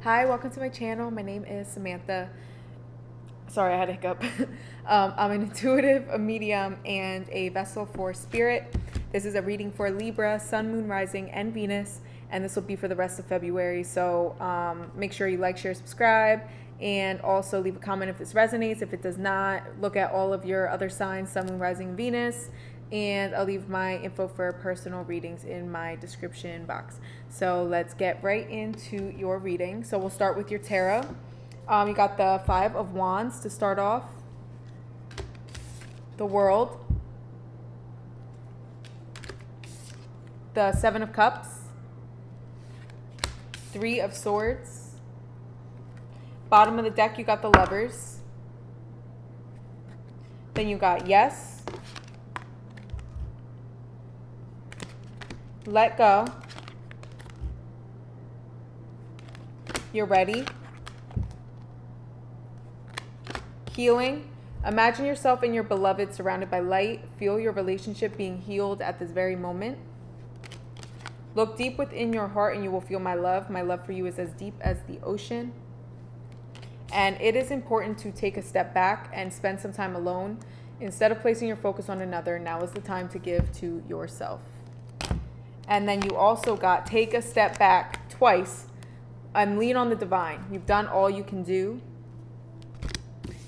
Hi, welcome to my channel. My name is Samantha. Sorry, I had a hiccup. I'm an intuitive, a medium, and a vessel for spirit. This is a reading for Libra, Sun, Moon, Rising, and Venus, and this will be for the rest of February. So make sure you like, share, subscribe, and also leave a comment if this resonates. If it does not, look at all of your other signs, Sun, Moon, Rising, and Venus. And I'll leave my info for personal readings in my description box. So let's get right into your reading. So we'll start with your tarot. You got the Five of Wands to start off, the World, the Seven of Cups, Three of Swords. Bottom of the deck, you got the Lovers. Then you got Yes, Let Go, You're Ready, Healing. Imagine yourself and your beloved surrounded by light. Feel your relationship being healed at this very moment. Look deep within your heart and you will feel my love. My love for you is as deep as the ocean. And it is important to take a step back and spend some time alone. Instead of placing your focus on another, now is the time to give to yourself. And then you also got take a step back twice and lean on the divine. You've done all you can do.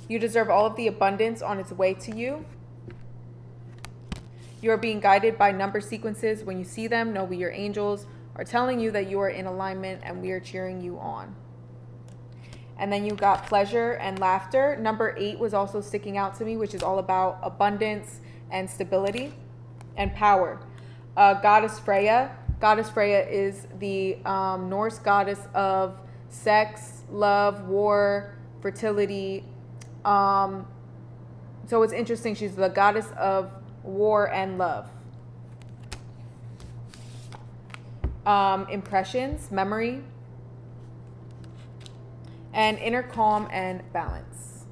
You deserve all of the abundance on its way to you. You are being guided by number sequences. When you see them, know your angels are telling you that you are in alignment and we are cheering you on. And then you got pleasure and laughter. Number 8 was also sticking out to me, which is all about abundance and stability and power. Goddess Freya. Goddess Freya is the Norse goddess of sex, love, war, fertility. So it's interesting. She's the goddess of war and love. Impressions, memory, and inner calm and balance.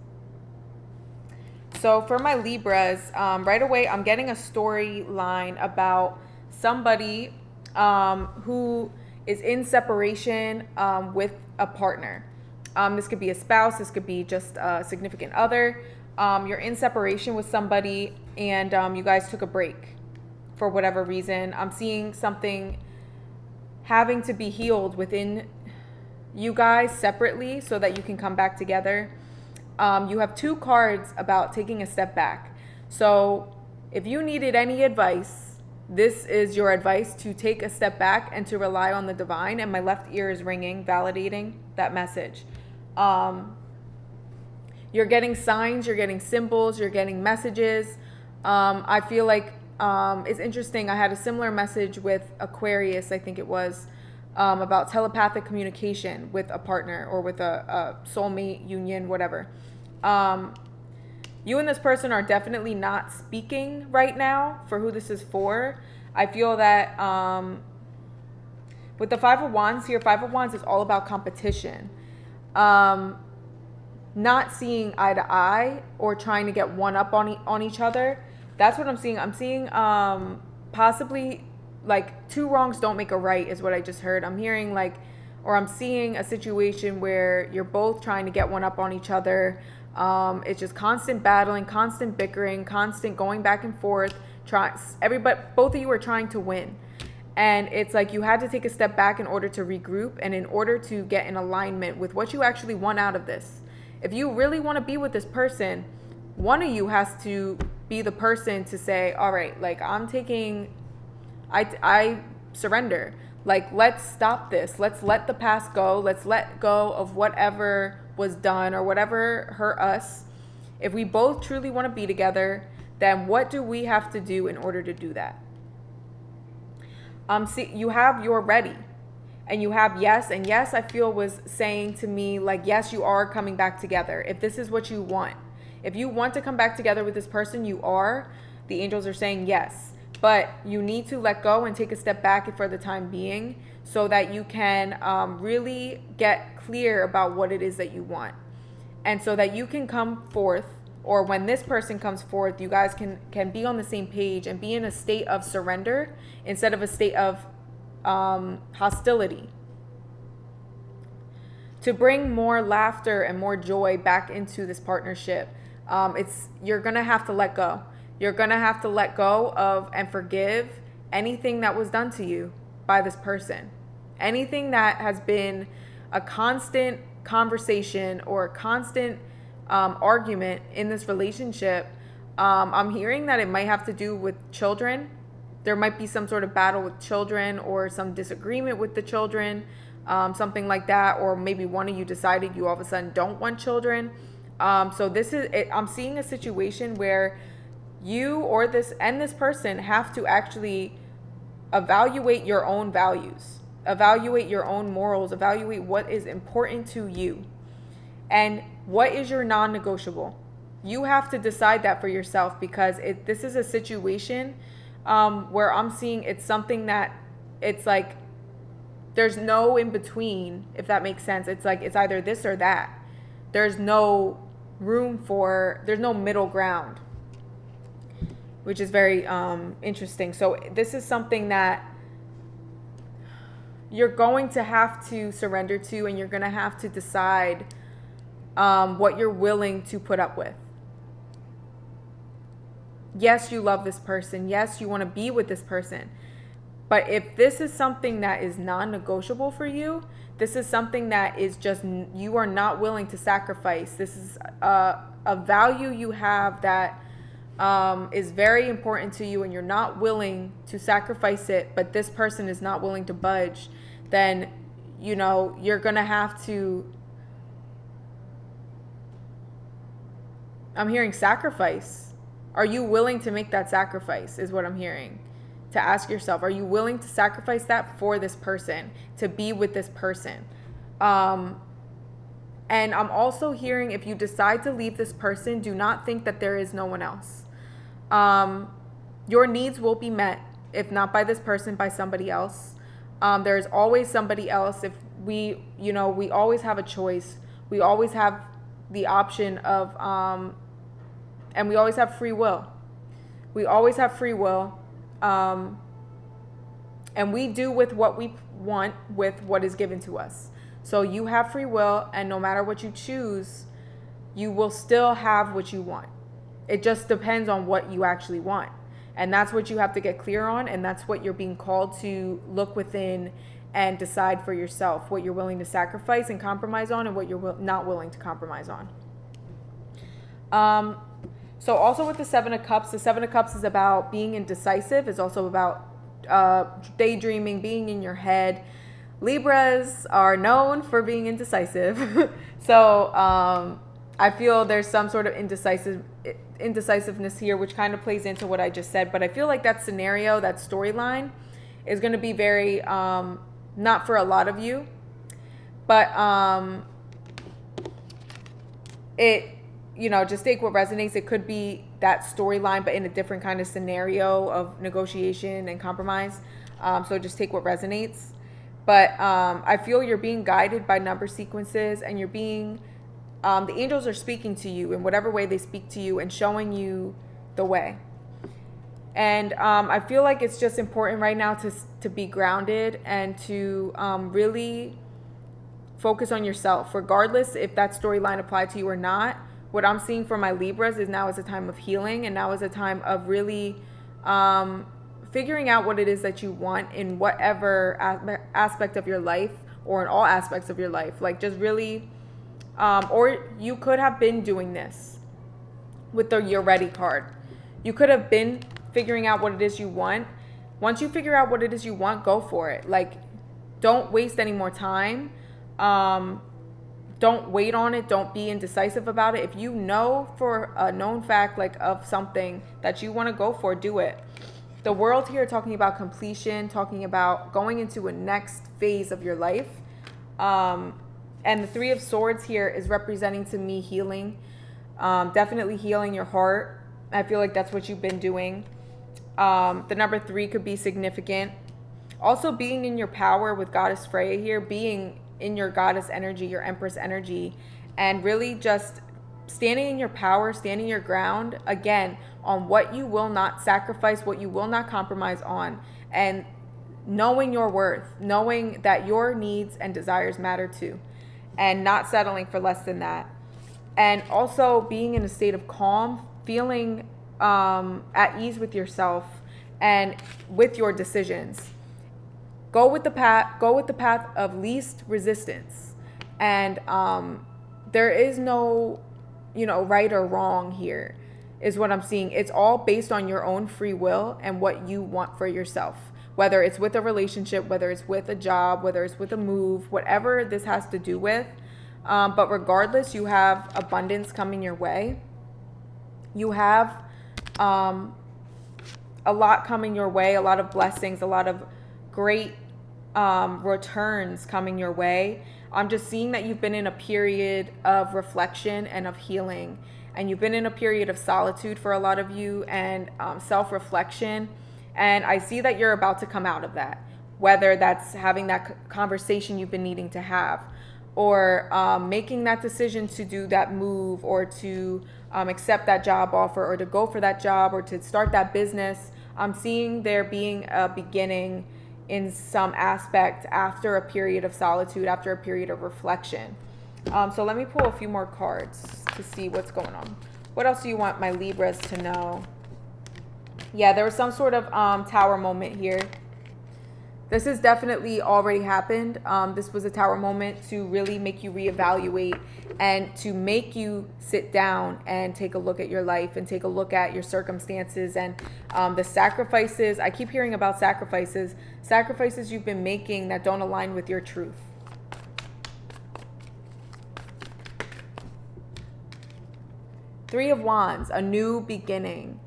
So for my Libras, right away, I'm getting a storyline about somebody who is in separation with a partner. This could be a spouse. This could be just a significant other. You're in separation with somebody and you guys took a break for whatever reason. I'm seeing something having to be healed within you guys separately so that you can come back together. You have 2 cards about taking a step back. So if you needed any advice, this is your advice, to take a step back and to rely on the divine. And my left ear is ringing, validating that message. You're getting signs, you're getting symbols, you're getting messages. I feel like it's interesting. I had a similar message with Aquarius, I think it was, about telepathic communication with a partner or with a soulmate union, whatever. You and this person are definitely not speaking right now for who this is for. I feel that with the Five of Wands here, Five of Wands is all about competition. Not seeing eye to eye or trying to get one up on each other. That's what I'm seeing. I'm seeing possibly like 2 wrongs don't make a right is what I just heard. I'm hearing like, or I'm seeing a situation where you're both trying to get one up on each other. It's just constant battling, constant bickering, constant going back and forth. Both of you are trying to win. And it's like you had to take a step back in order to regroup and in order to get in alignment with what you actually want out of this. If you really want to be with this person, one of you has to be the person to say, all right, like I surrender. Like, let's stop this. Let's let the past go. Let's let go of whatever was done or whatever hurt us. If we both truly want to be together, then what do we have to do in order to do that? See, you have you're ready. And you have yes. And yes, I feel was saying to me, like, yes, you are coming back together. If this is what you want. If you want to come back together with this person, you are. The angels are saying yes. But you need to let go and take a step back for the time being so that you can really get clear about what it is that you want. And so that you can come forth, or when this person comes forth, you guys can be on the same page and be in a state of surrender instead of a state of hostility. to bring more laughter and more joy back into this partnership. You're gonna have to let go. You're gonna have to let go of and forgive anything that was done to you by this person. Anything that has been a constant conversation or a constant argument in this relationship. I'm hearing that it might have to do with children. There might be some sort of battle with children or some disagreement with the children, something like that. Or maybe one of you decided you all of a sudden don't want children. So this is it. I'm seeing a situation where you or this person have to actually evaluate your own values, evaluate your own morals, evaluate what is important to you and what is your non-negotiable. You have to decide that for yourself, because this is a situation where I'm seeing it's something that it's like there's no in between, if that makes sense. It's like it's either this or that. There's no there's no middle ground, which is very interesting. So this is something that you're going to have to surrender to, and you're going to have to decide what you're willing to put up with. Yes, you love this person. Yes, you want to be with this person. But if this is something that is non-negotiable for you, this is something that is just, you are not willing to sacrifice. This is a value you have that is very important to you, and you're not willing to sacrifice it, but this person is not willing to budge, then, you're going to have to, I'm hearing sacrifice. Are you willing to make that sacrifice is what I'm hearing. To ask yourself, are you willing to sacrifice that for this person, to be with this person? And I'm also hearing, if you decide to leave this person, do not think that there is no one else. Your needs will be met, if not by this person, by somebody else. There's always somebody else. If we always have a choice. We always have the option of, and we always have free will. We always have free will. And we do with what we want with what is given to us. So you have free will, and no matter what you choose, you will still have what you want. It just depends on what you actually want. And that's what you have to get clear on, and that's what you're being called to look within and decide for yourself, what you're willing to sacrifice and compromise on, and what you're not willing to compromise on. So also with the Seven of Cups is about being indecisive. It's also about daydreaming, being in your head. Libras are known for being indecisive. So I feel there's some sort of indecisiveness here, which kind of plays into what I just said. But I feel like that scenario, that storyline is going to be very, not for a lot of you, but just take what resonates. It could be that storyline, but in a different kind of scenario of negotiation and compromise. So just take what resonates. But I feel you're being guided by number sequences, and you're being, the angels are speaking to you in whatever way they speak to you and showing you the way. And I feel like it's just important right now to be grounded and to really focus on yourself, regardless if that storyline applied to you or not. What I'm seeing for my Libras is now is a time of healing, and now is a time of really figuring out what it is that you want in whatever aspect of your life, or in all aspects of your life. Like, just really, or you could have been doing this with the You're Ready card. You could have been figuring out what it is you want. Once you figure out what it is you want, go for it. Like, don't waste any more time. Don't wait on it. Don't be indecisive about it. If you know for a known fact, like, of something that you want to go for, do it. The world here talking about completion, talking about going into a next phase of your life. And the Three of Swords here is representing to me healing. Definitely healing your heart. I feel like that's what you've been doing. The number 3 could be significant. Also being in your power with Goddess Freya here, being in your goddess energy, your empress energy, and really just standing in your power, standing your ground, again, on what you will not sacrifice, what you will not compromise on, and knowing your worth, knowing that your needs and desires matter too. and not settling for less than that. And also being in a state of calm, feeling at ease with yourself and with your decisions. Go with the path of least resistance. And there is no, right or wrong here, is what I'm seeing. It's all based on your own free will and what you want for yourself. Whether it's with a relationship, whether it's with a job, whether it's with a move, whatever this has to do with. But regardless, you have abundance coming your way. You have a lot coming your way, a lot of blessings, a lot of great returns coming your way. I'm just seeing that you've been in a period of reflection and of healing. And you've been in a period of solitude for a lot of you, and self-reflection. And I see that you're about to come out of that, whether that's having that conversation you've been needing to have, or making that decision to do that move, or to accept that job offer, or to go for that job, or to start that business. I'm seeing there being a beginning in some aspect after a period of solitude, after a period of reflection. So let me pull a few more cards to see what's going on. What else do you want my Libras to know? Yeah, there was some sort of tower moment here. This has definitely already happened. This was a tower moment to really make you reevaluate and to make you sit down and take a look at your life and take a look at your circumstances and the sacrifices. I keep hearing about sacrifices you've been making that don't align with your truth. Three of Wands, a new beginning,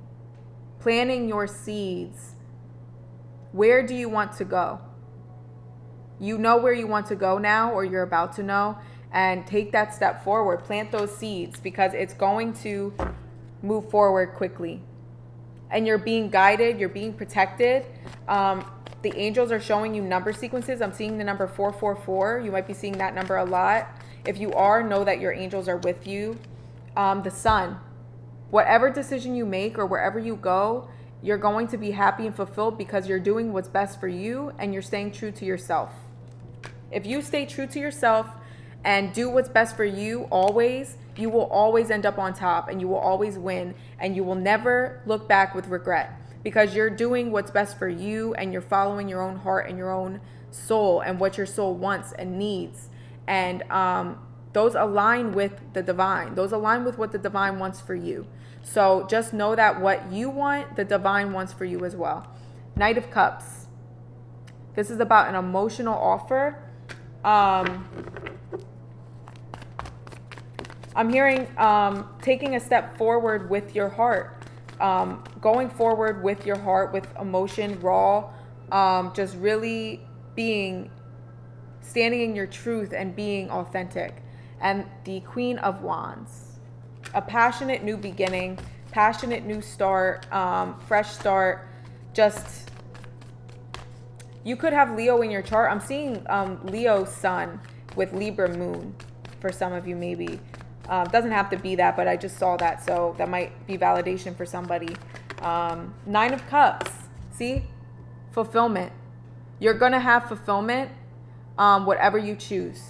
planting your seeds. Where do you want to go? You know where you want to go now, or you're about to know, and take that step forward. Plant those seeds, because it's going to move forward quickly. And you're being guided, you're being protected. The angels are showing you number sequences. I'm seeing the number 444. You might be seeing that number a lot. If you are, know that your angels are with you. The sun. Whatever decision you make or wherever you go, you're going to be happy and fulfilled because you're doing what's best for you and you're staying true to yourself. If you stay true to yourself and do what's best for you always, you will always end up on top and you will always win, and you will never look back with regret, because you're doing what's best for you and you're following your own heart and your own soul and what your soul wants and needs. And those align with the divine. Those align with what the divine wants for you. So just know that what you want, the divine wants for you as well. Knight of Cups. This is about an emotional offer. I'm hearing taking a step forward with your heart. Going forward with your heart, with emotion, raw. Just really standing in your truth and being authentic. And the Queen of Wands. A passionate new beginning, passionate new start, fresh start. Just, you could have Leo in your chart. I'm seeing Leo sun with Libra moon for some of you maybe. Doesn't have to be that, but I just saw that. So that might be validation for somebody. Nine of Cups. See? Fulfillment. You're going to have fulfillment, whatever you choose.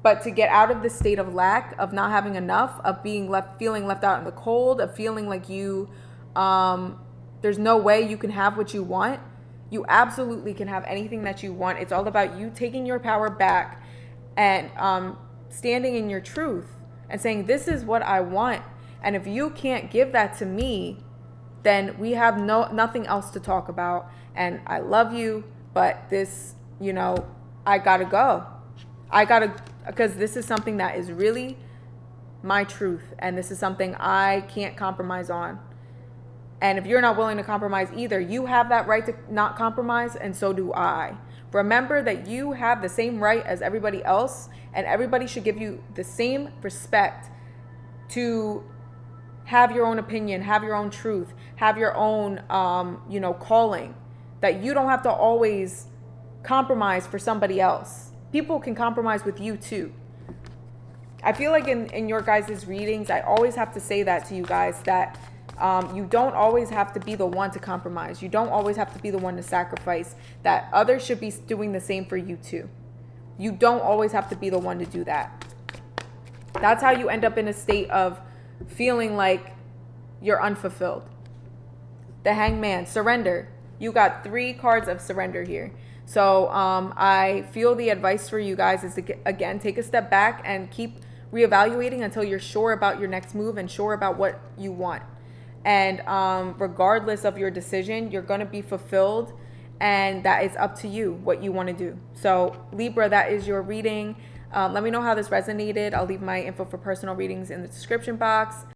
But to get out of this state of lack, of not having enough, of feeling left out in the cold, of feeling like there's no way you can have what you want. You absolutely can have anything that you want. It's all about you taking your power back and standing in your truth and saying, this is what I want. And if you can't give that to me, then we have nothing else to talk about. And I love you, but this, I gotta go. Because this is something that is really my truth. And this is something I can't compromise on. And if you're not willing to compromise either, you have that right to not compromise, and so do I. Remember that you have the same right as everybody else, and everybody should give you the same respect to have your own opinion, have your own truth, have your own, calling. That you don't have to always compromise for somebody else. People can compromise with you too. I feel like in your guys' readings, I always have to say that to you guys, that you don't always have to be the one to compromise. You don't always have to be the one to sacrifice. That others should be doing the same for you too. You don't always have to be the one to do that. That's how you end up in a state of feeling like you're unfulfilled. The Hangman, surrender. You got 3 cards of surrender here. So I feel the advice for you guys is to, again, take a step back and keep reevaluating until you're sure about your next move and sure about what you want. And regardless of your decision, you're going to be fulfilled, and that is up to you what you want to do. So Libra, that is your reading. Let me know how this resonated. I'll leave my info for personal readings in the description box.